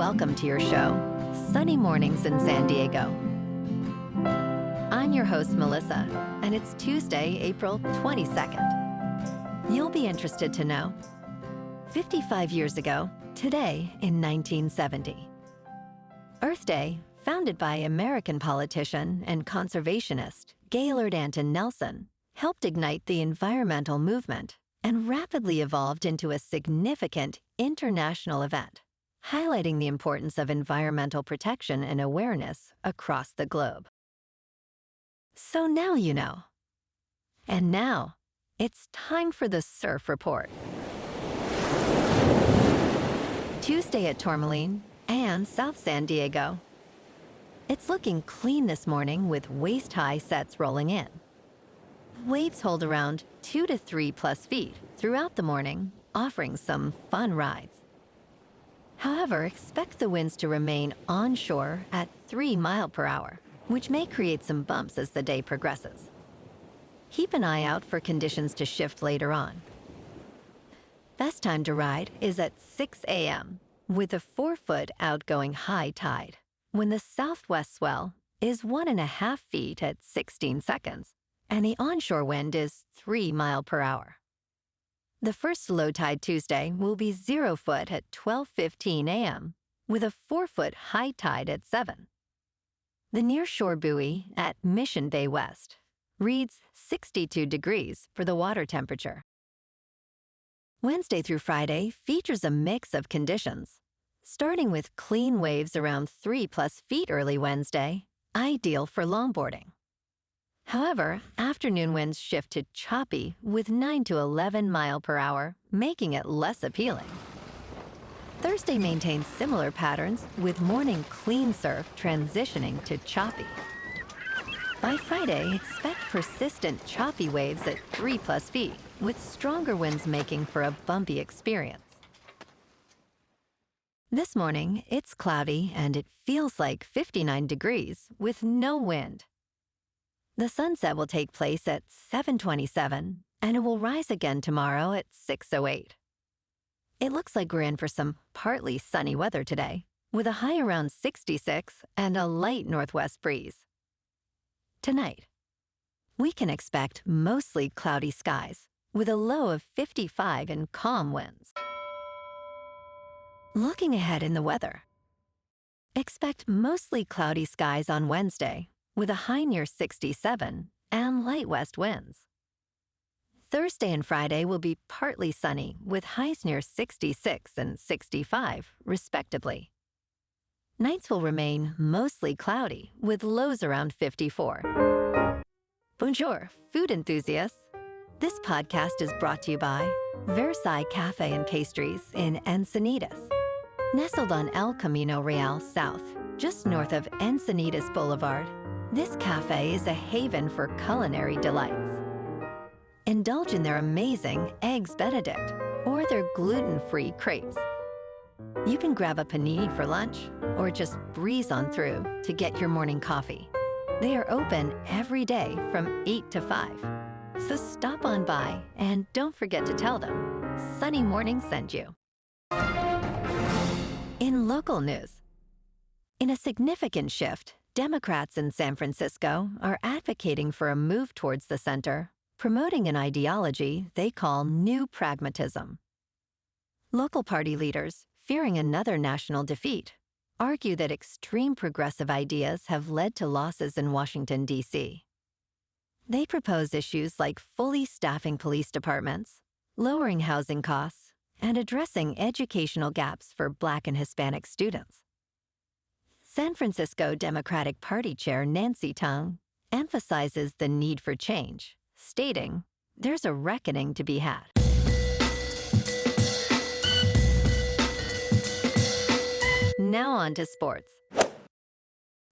welcome to your show, Sunny Mornings in San Diego. I'm your host, Melissa, and it's Tuesday, April 22nd. You'll be interested to know, 55 years ago, today in 1970, Earth Day, founded by American politician and conservationist Gaylord Anton Nelson, helped ignite the environmental movement and rapidly evolved into a significant international event, highlighting the importance of environmental protection and awareness across the globe. So now you know. And now, it's time for the Surf Report. Tuesday at Tourmaline and South San Diego. It's looking clean this morning with waist-high sets rolling in. Waves hold around 2 to 3 plus feet throughout the morning, offering some fun rides. However, expect the winds to remain onshore at 3 miles per hour, which may create some bumps as the day progresses. Keep an eye out for conditions to shift later on. Best time to ride is at 6 a.m. with a 4-foot outgoing high tide, when the southwest swell is 1.5 feet at 16 seconds, and the onshore wind is 3 miles per hour. The first low tide Tuesday will be 0 foot at 12:15 a.m. with a 4-foot high tide at 7. The nearshore buoy at Mission Bay West reads 62 degrees for the water temperature. Wednesday through Friday features a mix of conditions, starting with clean waves around 3 plus feet early Wednesday, ideal for longboarding. However, afternoon winds shift to choppy with 9 to 11 miles per hour, making it less appealing. Thursday maintains similar patterns with morning clean surf transitioning to choppy. By Friday, expect persistent choppy waves at 3 plus feet, with stronger winds making for a bumpy experience. This morning, it's cloudy and it feels like 59 degrees with no wind. The sunset will take place at 7:27, and it will rise again tomorrow at 6:08. It looks like we're in for some partly sunny weather today, with a high around 66 and a light northwest breeze. Tonight, we can expect mostly cloudy skies, with a low of 55 and calm winds. Looking ahead in the weather, expect mostly cloudy skies on Wednesday, with a high near 67 and light west winds. Thursday and Friday will be partly sunny with highs near 66 and 65, respectively. Nights will remain mostly cloudy with lows around 54. Bonjour, food enthusiasts. This podcast is brought to you by Versailles Cafe and Pastries in Encinitas. Nestled on El Camino Real South, just north of Encinitas Boulevard, this cafe is a haven for culinary delights. Indulge in their amazing Eggs Benedict or their gluten-free crepes. You can grab a panini for lunch or just breeze on through to get your morning coffee. They are open every day from 8 to 5. So stop on by and don't forget to tell them Sunny Morning sent you. In local news, in a significant shift, Democrats in San Francisco are advocating for a move towards the center, promoting an ideology they call new pragmatism. Local party leaders, fearing another national defeat, argue that extreme progressive ideas have led to losses in Washington, D.C. They propose issues like fully staffing police departments, lowering housing costs, and addressing educational gaps for Black and Hispanic students. San Francisco Democratic Party Chair Nancy Tung emphasizes the need for change, stating, "There's a reckoning to be had." Now on to sports.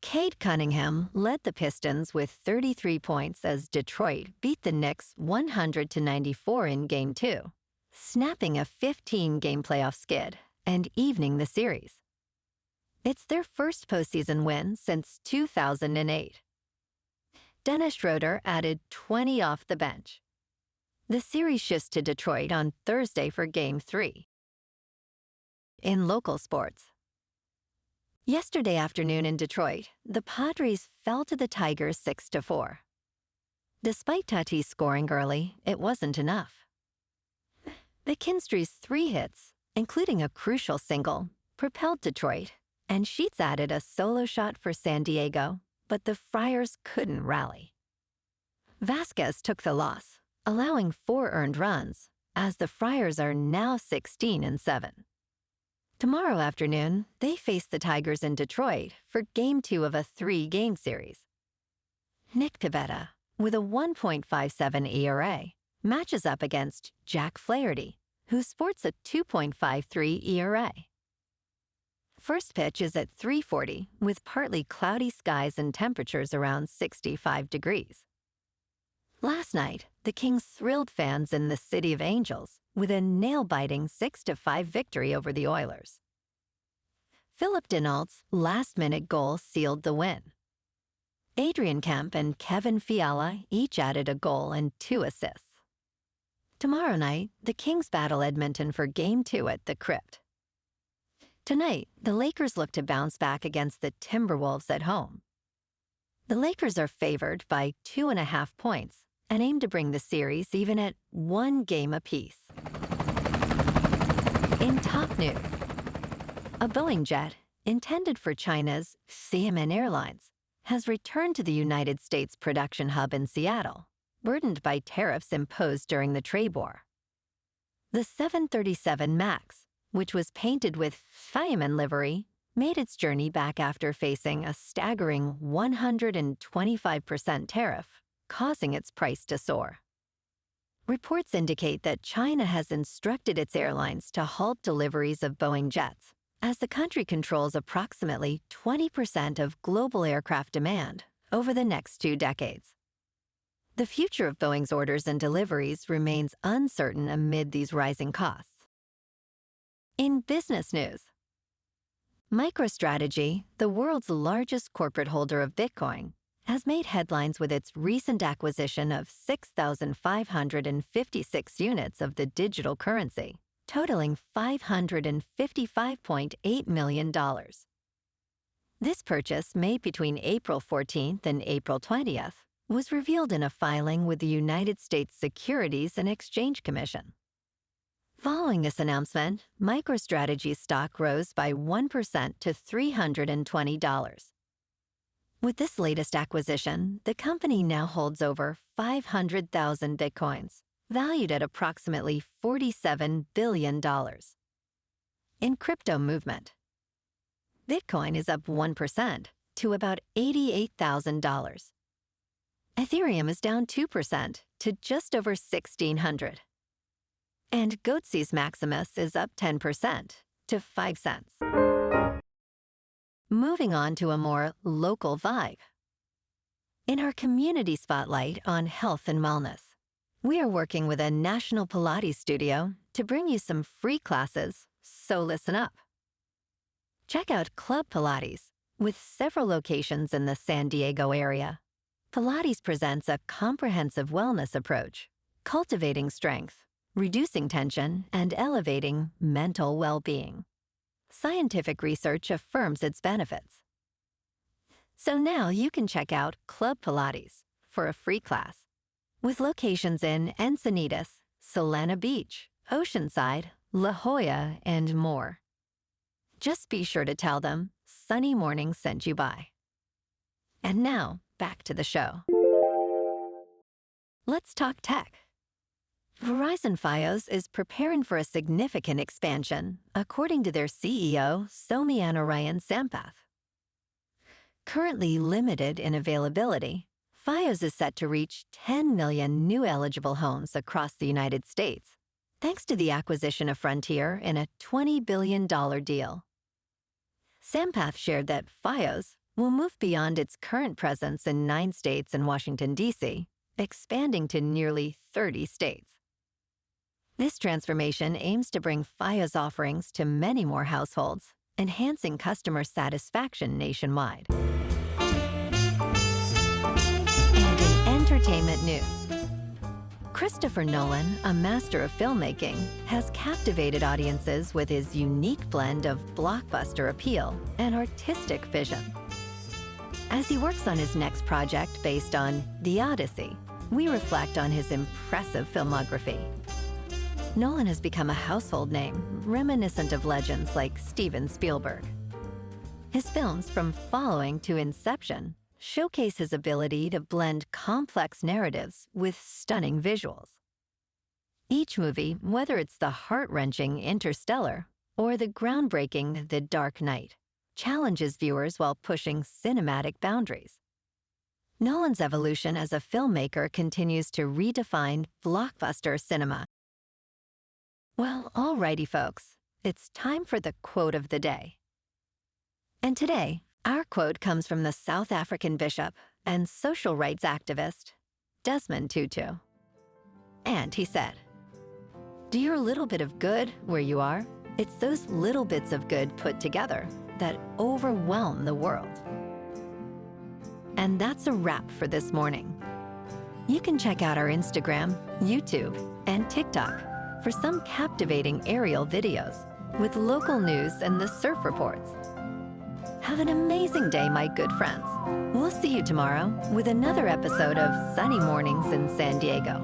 Cade Cunningham led the Pistons with 33 points as Detroit beat the Knicks 100-94 in Game 2, snapping a 15-game playoff skid and evening the series. It's their first postseason win since 2008. Dennis Schroeder added 20 off the bench. The series shifts to Detroit on Thursday for Game 3. In local sports, Yesterday afternoon in Detroit, the Padres fell to the Tigers 6-4. Despite Tatis scoring early, it wasn't enough. McKinstry's 3 hits, including a crucial single, propelled Detroit, and Sheets added a solo shot for San Diego, but the Friars couldn't rally. Vasquez took the loss, allowing 4 earned runs, as the Friars are now 16-7. Tomorrow afternoon, they face the Tigers in Detroit for Game 2 of a 3-game series. Nick Pivetta, with a 1.57 ERA, matches up against Jack Flaherty, who sports a 2.53 ERA. First pitch is at 3:40, with partly cloudy skies and temperatures around 65 degrees. Last night, the Kings thrilled fans in the City of Angels with a nail-biting 6-5 victory over the Oilers. Philip Denault's last-minute goal sealed the win. Adrian Kemp and Kevin Fiala each added a goal and 2 assists. Tomorrow night, the Kings battle Edmonton for Game 2 at the Crypt. Tonight, the Lakers look to bounce back against the Timberwolves at home. The Lakers are favored by 2.5 points and aim to bring the series even at 1 game apiece. In top news, a Boeing jet intended for China's Xiamen Airlines has returned to the United States production hub in Seattle, burdened by tariffs imposed during the trade war. The 737 MAX, which was painted with Xiamen livery, made its journey back after facing a staggering 125% tariff, causing its price to soar. Reports indicate that China has instructed its airlines to halt deliveries of Boeing jets, as the country controls approximately 20% of global aircraft demand over the next 2 decades. The future of Boeing's orders and deliveries remains uncertain amid these rising costs. In business news, MicroStrategy, the world's largest corporate holder of Bitcoin, has made headlines with its recent acquisition of 6,556 units of the digital currency, totaling $555.8 million. This purchase, made between April 14th and April 20th, was revealed in a filing with the United States Securities and Exchange Commission. Following this announcement, MicroStrategy's stock rose by 1% to $320. With this latest acquisition, the company now holds over 500,000 bitcoins, valued at approximately $47 billion. In crypto movement, Bitcoin is up 1% to about $88,000. Ethereum is down 2% to just over $1,600. And Goatse's Maximus is up 10% to 5 cents. Moving on to a more local vibe. In our community spotlight on health and wellness, we are working with a national Pilates studio to bring you some free classes, so listen up. Check out Club Pilates, with several locations in the San Diego area. Pilates presents a comprehensive wellness approach, cultivating strength, reducing tension, and elevating mental well-being. Scientific research affirms its benefits. So now you can check out Club Pilates for a free class, with locations in Encinitas, Solana Beach, Oceanside, La Jolla, and more. Just be sure to tell them Sunny Morning sent you by. And now, back to the show. Let's talk tech. Verizon Fios is preparing for a significant expansion, according to their CEO, Soumyanarayan Sampath. Currently limited in availability, Fios is set to reach 10 million new eligible homes across the United States, thanks to the acquisition of Frontier in a $20 billion deal. Sampath shared that Fios will move beyond its current presence in 9 states and Washington, D.C., expanding to nearly 30 states. This transformation aims to bring Fios offerings to many more households, enhancing customer satisfaction nationwide. And in entertainment news, Christopher Nolan, a master of filmmaking, has captivated audiences with his unique blend of blockbuster appeal and artistic vision. As he works on his next project based on The Odyssey, we reflect on his impressive filmography. Nolan has become a household name, reminiscent of legends like Steven Spielberg. His films, from Following to Inception, showcase his ability to blend complex narratives with stunning visuals. Each movie, whether it's the heart-wrenching Interstellar or the groundbreaking The Dark Knight, challenges viewers while pushing cinematic boundaries. Nolan's evolution as a filmmaker continues to redefine blockbuster cinema. Well, alrighty, folks, it's time for the quote of the day. And today, our quote comes from the South African bishop and social rights activist, Desmond Tutu. And he said, "Do your little bit of good where you are? It's those little bits of good put together that overwhelm the world." And that's a wrap for this morning. You can check out our Instagram, YouTube, and TikTok for some captivating aerial videos with local news and the surf reports. Have an amazing day, my good friends. We'll see you tomorrow with another episode of Sunny Mornings in San Diego.